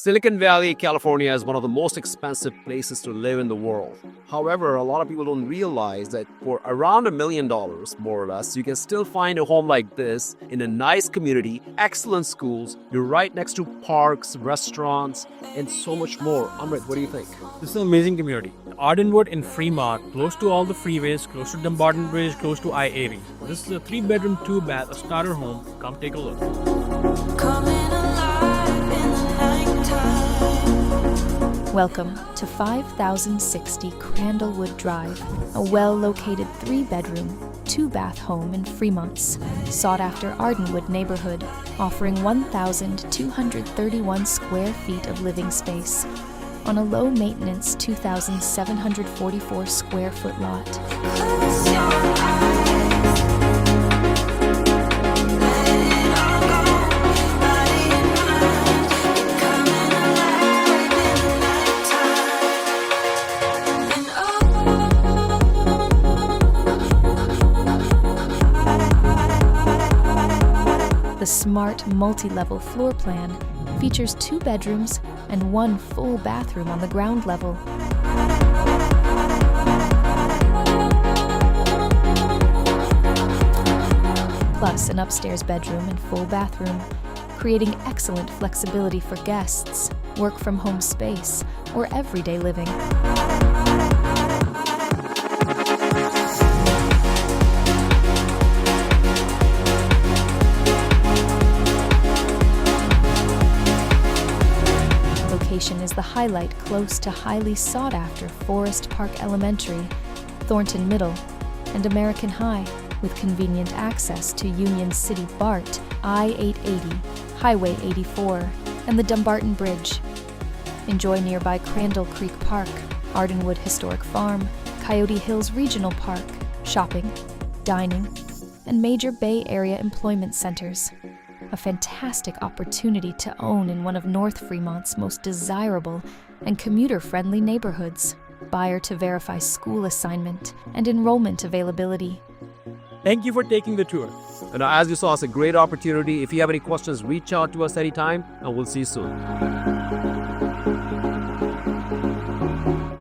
Silicon Valley, California is one of the most expensive places to live in the world. However, a lot of people don't realize that for around $1 million, more or less, you can still find a home like this in a nice community, excellent schools, you're right next to parks, restaurants, and so much more. Amrit, what do you think? This is an amazing community. Ardenwood in Fremont, close to all the freeways, close to Dumbarton Bridge, close to I-80. This is a 3-bedroom, 2-bath, a starter home. Come take a look. Welcome to 5060 Crandallwood Drive, a well-located 3-bedroom, 2-bath home in Fremont's sought-after Ardenwood neighborhood, offering 1,231 square feet of living space on a low-maintenance 2,744 square foot lot. The smart multi-level floor plan features 2 bedrooms and 1 full bathroom on the ground level. Plus an upstairs bedroom and full bathroom, creating excellent flexibility for guests, work from home space, or everyday living. Location is the highlight close to highly sought-after Forest Park Elementary, Thornton Middle, and American High, with convenient access to Union City BART, I-880, Highway 84, and the Dumbarton Bridge. Enjoy nearby Crandall Creek Park, Ardenwood Historic Farm, Coyote Hills Regional Park, shopping, dining, and major Bay Area employment centers. A fantastic opportunity to own in one of North Fremont's most desirable and commuter-friendly neighborhoods. Buyer to verify school assignment and enrollment availability. Thank you for taking the tour. And as you saw, it's a great opportunity. If you have any questions, reach out to us anytime, and we'll see you soon.